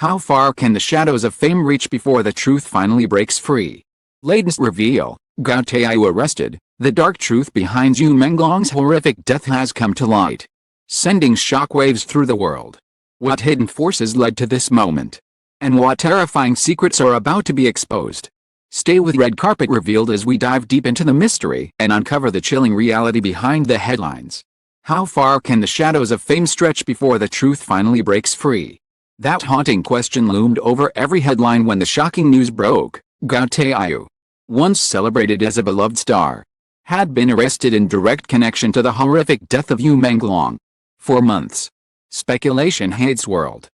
How far can the shadows of fame reach before the truth finally breaks free? Latest reveal, Gao Taiyu arrested. The dark truth behind Yu Menglong's horrific death has come to light, sending shockwaves through the world. What hidden forces led to this moment? And what terrifying secrets are about to be exposed? Stay with Red Carpet Revealed as we dive deep into the mystery and uncover the chilling reality behind the headlines. How far can the shadows of fame stretch before the truth finally breaks free? That haunting question loomed over every headline when the shocking news broke. Gao Taiyu, once celebrated as a beloved star, had been arrested in direct connection to the horrific death of Yu Menglong. For months, speculation had swirled.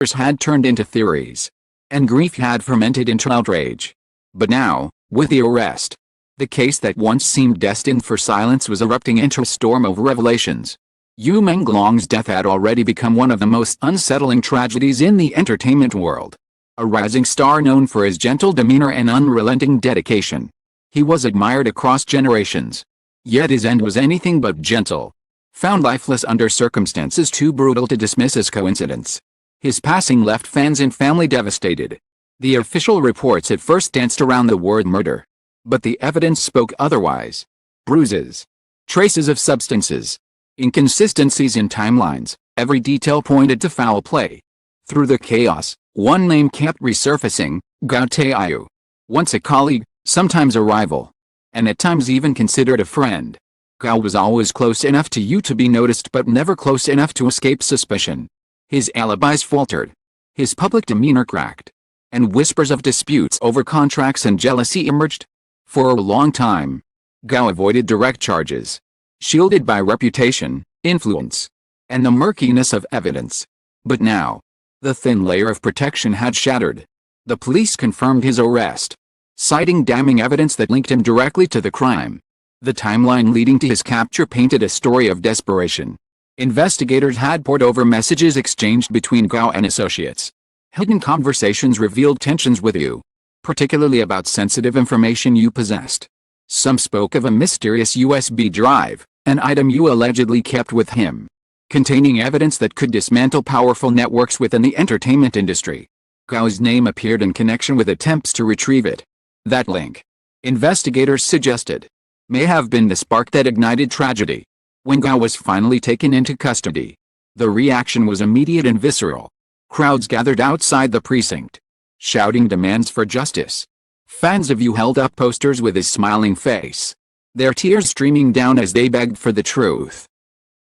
Rumors had turned into theories, and grief had fermented into outrage. But now, with the arrest, the case that once seemed destined for silence was erupting into a storm of revelations. Yu Menglong's death had already become one of the most unsettling tragedies in the entertainment world. A rising star known for his gentle demeanor and unrelenting dedication, he was admired across generations. Yet his end was anything but gentle. Found lifeless under circumstances too brutal to dismiss as coincidence, his passing left fans and family devastated. The official reports at first danced around the word murder, but the evidence spoke otherwise. Bruises, traces of substances, inconsistencies in timelines, every detail pointed to foul play. Through the chaos, one name kept resurfacing: Gao Taiyu. Once a colleague, sometimes a rival, and at times even considered a friend, Gao was always close enough to you to be noticed but never close enough to escape suspicion. His alibis faltered, his public demeanor cracked, and whispers of disputes over contracts and jealousy emerged. For a long time, Gao avoided direct charges, shielded by reputation, influence, and the murkiness of evidence. But now, the thin layer of protection had shattered. The police confirmed his arrest, citing damning evidence that linked him directly to the crime. The timeline leading to his capture painted a story of desperation. Investigators had pored over messages exchanged between Gao and associates. Hidden conversations revealed tensions with Yu, particularly about sensitive information Yu possessed. Some spoke of a mysterious USB drive, an item Yu allegedly kept with him, containing evidence that could dismantle powerful networks within the entertainment industry. Gao's name appeared in connection with attempts to retrieve it. That link, investigators suggested, may have been the spark that ignited tragedy. When Gao was finally taken into custody, the reaction was immediate and visceral. Crowds gathered outside the precinct, shouting demands for justice. Fans of Yu held up posters with his smiling face, their tears streaming down as they begged for the truth.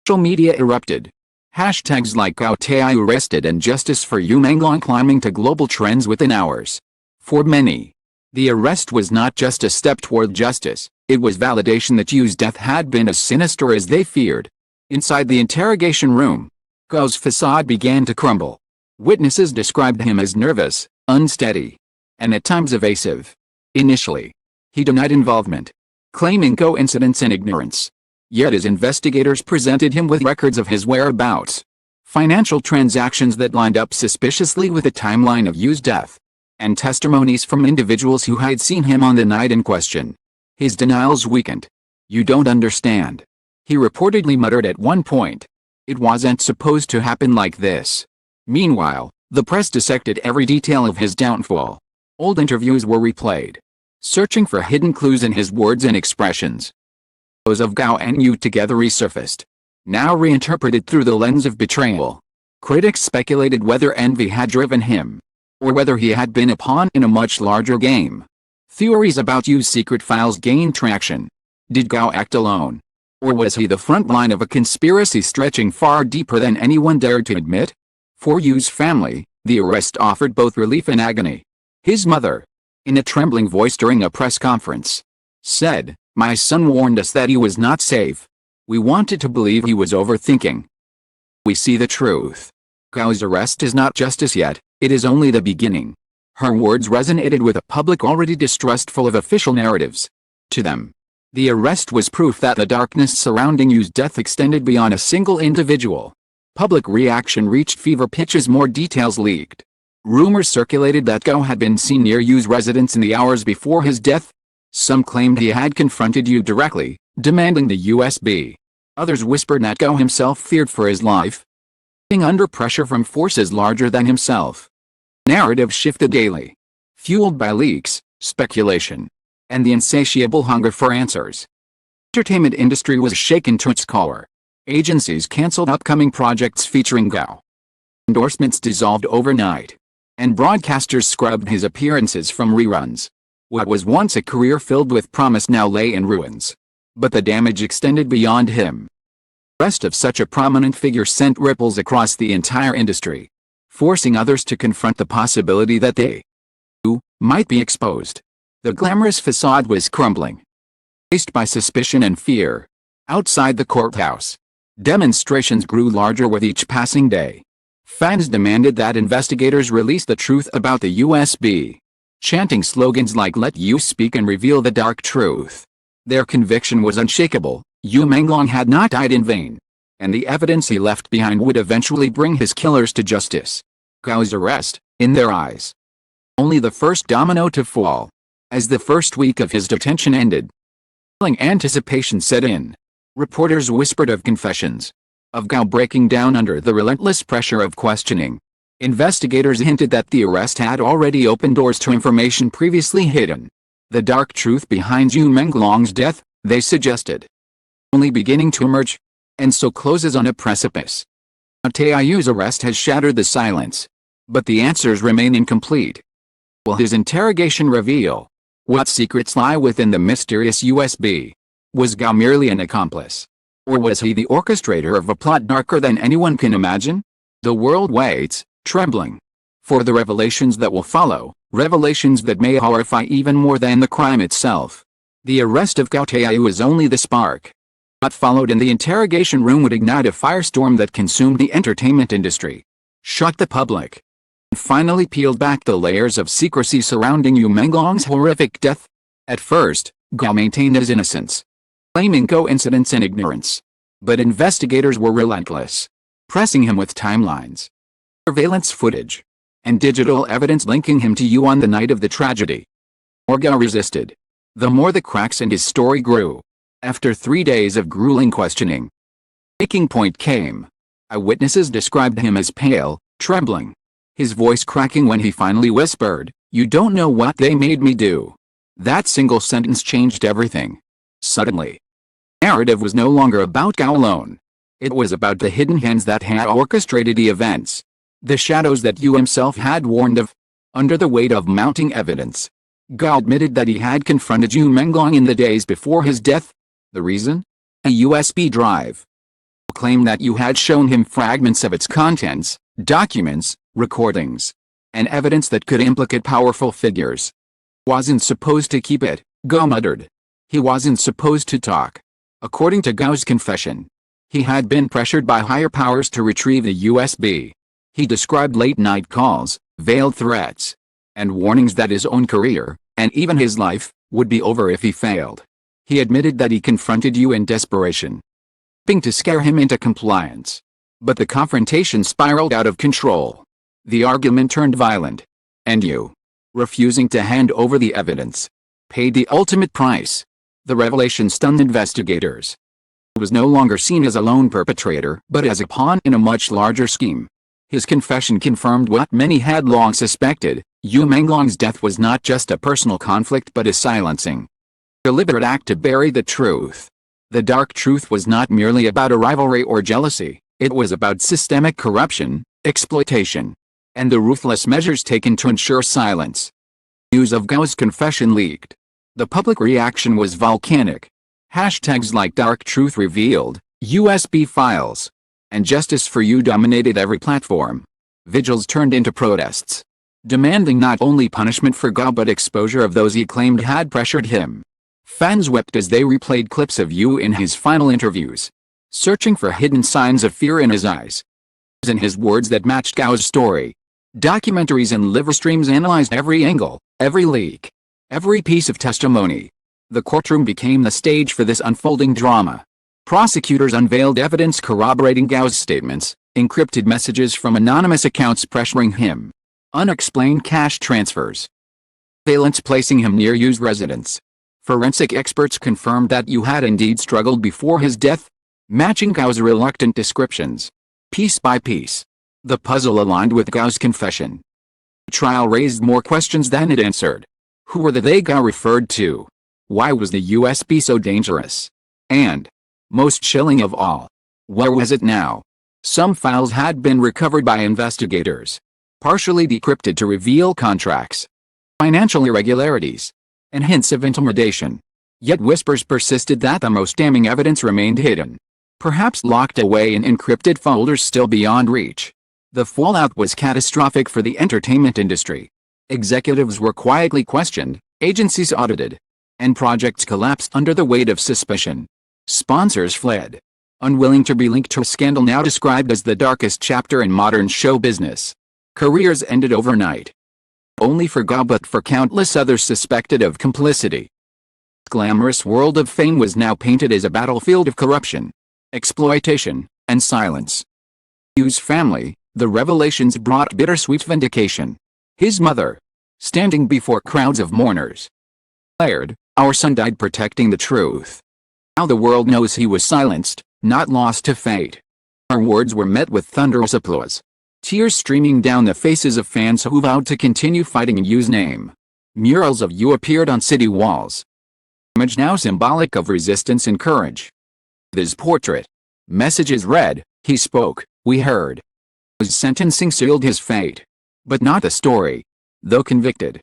Social media erupted. Hashtags like Gao Taiyu arrested and justice for Yu Menglong climbing to global trends within hours. For many, the arrest was not just a step toward justice, it was validation that Yu's death had been as sinister as they feared. Inside the interrogation room, Gao's facade began to crumble. Witnesses described him as nervous, unsteady, and at times evasive. Initially, he denied involvement, claiming coincidence and ignorance. Yet as investigators presented him with records of his whereabouts, financial transactions that lined up suspiciously with the timeline of Yu's death, and testimonies from individuals who had seen him on the night in question, his denials weakened. "You don't understand," he reportedly muttered at one point. "It wasn't supposed to happen like this." Meanwhile, the press dissected every detail of his downfall. Old interviews were replayed, searching for hidden clues in his words and expressions. Those of Gao and Yu together resurfaced, now reinterpreted through the lens of betrayal. Critics speculated whether envy had driven him, or whether he had been a pawn in a much larger game. Theories about Yu's secret files gained traction. Did Gao act alone? Or was he the front line of a conspiracy stretching far deeper than anyone dared to admit? For Yu's family, the arrest offered both relief and agony. His mother, in a trembling voice during a press conference, said, "My son warned us that he was not safe. We wanted to believe he was overthinking. We see the truth. Gao's arrest is not justice yet, it is only the beginning." Her words resonated with a public already distrustful of official narratives. To them, the arrest was proof that the darkness surrounding Yu's death extended beyond a single individual. Public reaction reached fever pitch as more details leaked. Rumors circulated that Gao had been seen near Yu's residence in the hours before his death. Some claimed he had confronted Yu directly, demanding the USB. Others whispered that Gao himself feared for his life, being under pressure from forces larger than himself. Narrative shifted daily, fueled by leaks, speculation, and the insatiable hunger for answers. Entertainment industry was shaken to its core. Agencies canceled upcoming projects featuring Gao. Endorsements dissolved overnight, and broadcasters scrubbed his appearances from reruns. What was once a career filled with promise now lay in ruins. But the damage extended beyond him. The arrest of such a prominent figure sent ripples across the entire industry, forcing others to confront the possibility that they, too, might be exposed. The glamorous facade was crumbling. Faced by suspicion and fear, outside the courthouse, demonstrations grew larger with each passing day. Fans demanded that investigators release the truth about the USB, chanting slogans like "Let you speak and reveal the dark truth." Their conviction was unshakable. Yu Menglong had not died in vain, and the evidence he left behind would eventually bring his killers to justice. Gao's arrest, in their eyes, only the first domino to fall. As the first week of his detention ended, anticipation set in. Reporters whispered of confessions, of Gao breaking down under the relentless pressure of questioning. Investigators hinted that the arrest had already opened doors to information previously hidden. The dark truth behind Yu Menglong's death, they suggested, only beginning to emerge, and so closes on a precipice. Gao Taiyu's arrest has shattered the silence, but the answers remain incomplete. Will his interrogation reveal what secrets lie within the mysterious USB? Was Gao merely an accomplice, or was he the orchestrator of a plot darker than anyone can imagine? The world waits, trembling, for the revelations that will follow, revelations that may horrify even more than the crime itself. The arrest of Gao Taiyu is only the spark. What followed in the interrogation room would ignite a firestorm that consumed the entertainment industry, shocked the public, and finally peeled back the layers of secrecy surrounding Yu Menglong's horrific death. At first, Gao maintained his innocence, claiming coincidence and ignorance. But investigators were relentless, pressing him with timelines, surveillance footage, and digital evidence linking him to Yu on the night of the tragedy. The more Gao resisted, the more the cracks in his story grew. After 3 days of grueling questioning, the breaking point came. Eyewitnesses described him as pale, trembling, his voice cracking when he finally whispered, "You don't know what they made me do." That single sentence changed everything. Suddenly, the narrative was no longer about Gao alone. It was about the hidden hands that had orchestrated the events, the shadows that Yu himself had warned of. Under the weight of mounting evidence, Gao admitted that he had confronted Yu Menglong in the days before his death. The reason? A USB drive. He claimed that Yu had shown him fragments of its contents, documents, recordings, and evidence that could implicate powerful figures. He wasn't supposed to keep it, Gao muttered. He wasn't supposed to talk. According to Gao's confession, he had been pressured by higher powers to retrieve the USB. He described late-night calls, veiled threats, and warnings that his own career, and even his life, would be over if he failed. He admitted that he confronted Yu in desperation, hoping to scare him into compliance. But the confrontation spiraled out of control. The argument turned violent, and Yu, refusing to hand over the evidence, paid the ultimate price. The revelation stunned investigators. He was no longer seen as a lone perpetrator, but as a pawn in a much larger scheme. His confession confirmed what many had long suspected: Yu Menglong's death was not just a personal conflict but a silencing, deliberate act to bury the truth. The dark truth was not merely about a rivalry or jealousy, it was about systemic corruption, exploitation, and the ruthless measures taken to ensure silence. News of Gao's confession leaked. The public reaction was volcanic. Hashtags like "Dark Truth Revealed," "USB Files," and "Justice for You" dominated every platform. Vigils turned into protests, demanding not only punishment for Gao but exposure of those he claimed had pressured him. Fans wept as they replayed clips of Yu in his final interviews, searching for hidden signs of fear in his eyes. In his words that matched Gao's story. Documentaries and live streams analyzed every angle, every leak, every piece of testimony. The courtroom became the stage for this unfolding drama. Prosecutors unveiled evidence corroborating Gao's statements, encrypted messages from anonymous accounts pressuring him, unexplained cash transfers, surveillance placing him near Yu's residence. Forensic experts confirmed that Yu had indeed struggled before his death, matching Gao's reluctant descriptions. Piece by piece, the puzzle aligned with Gao's confession. The trial raised more questions than it answered. Who were the they Gao referred to? Why was the USB so dangerous? And, most chilling of all, where was it now? Some files had been recovered by investigators, partially decrypted to reveal contracts, financial irregularities, and hints of intimidation. Yet whispers persisted that the most damning evidence remained hidden, perhaps locked away in encrypted folders still beyond reach. The fallout was catastrophic for the entertainment industry. Executives were quietly questioned, agencies audited, and projects collapsed under the weight of suspicion. Sponsors fled, unwilling to be linked to a scandal now described as the darkest chapter in modern show business. Careers ended overnight. Only for Gao but for countless others suspected of complicity. The glamorous world of fame was now painted as a battlefield of corruption, exploitation, and silence. Yu's family, the revelations brought bittersweet vindication. His mother, standing before crowds of mourners, declared, "Our son died protecting the truth." Now the world knows he was silenced, not lost to fate. Her words were met with thunderous applause, tears streaming down the faces of fans who vowed to continue fighting in Yu's name. Murals of Yu appeared on city walls, image now symbolic of resistance and courage. With his portrait, messages read, "He spoke, we heard." His sentencing sealed his fate. But not the story. Though convicted,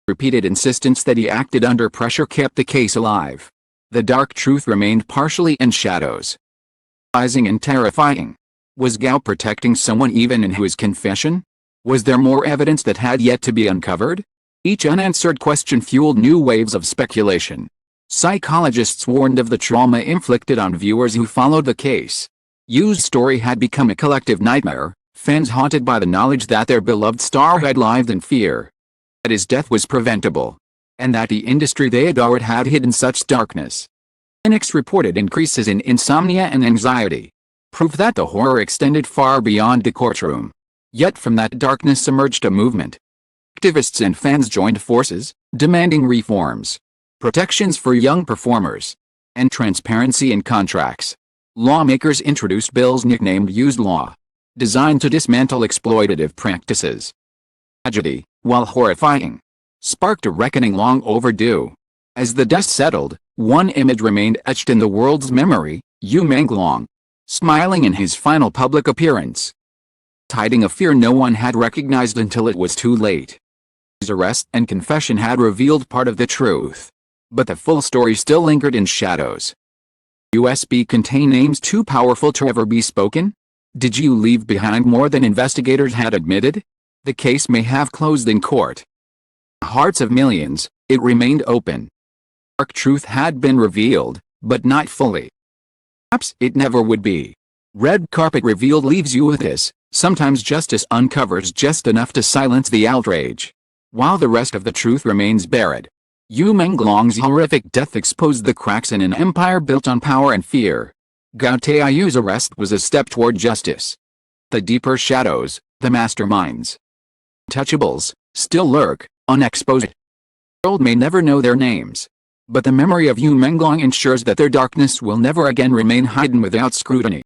repeated insistence that he acted under pressure kept the case alive. The dark truth remained partially in shadows. Surprising and terrifying. Was Gao protecting someone even in his confession? Was there more evidence that had yet to be uncovered? Each unanswered question fueled new waves of speculation. Psychologists warned of the trauma inflicted on viewers who followed the case. Yu's story had become a collective nightmare, fans haunted by the knowledge that their beloved star had lived in fear, that his death was preventable, and that the industry they adored had hidden such darkness. Cynics reported increases in insomnia and anxiety, proof that the horror extended far beyond the courtroom. Yet from that darkness emerged a movement. Activists and fans joined forces, demanding reforms, protections for young performers, and transparency in contracts. Lawmakers introduced bills nicknamed Yu's Law, designed to dismantle exploitative practices. Tragedy, while horrifying, sparked a reckoning long overdue. As the dust settled, one image remained etched in the world's memory: Yu Menglong, smiling in his final public appearance, hiding a fear no one had recognized until it was too late. His arrest and confession had revealed part of the truth, but the full story still lingered in shadows. USB contain names too powerful to ever be spoken? Did you leave behind more than investigators had admitted? The case may have closed in court. In the hearts of millions, it remained open. Dark truth had been revealed, but not fully. Perhaps it never would be. Red carpet revealed leaves you with this. Sometimes justice uncovers just enough to silence the outrage, while the rest of the truth remains buried. Yu Menglong's horrific death exposed the cracks in an empire built on power and fear. Gao Taiyu's arrest was a step toward justice. The deeper shadows, the masterminds, untouchables, still lurk, unexposed. The world may never know their names, but the memory of Yu Menglong ensures that their darkness will never again remain hidden without scrutiny.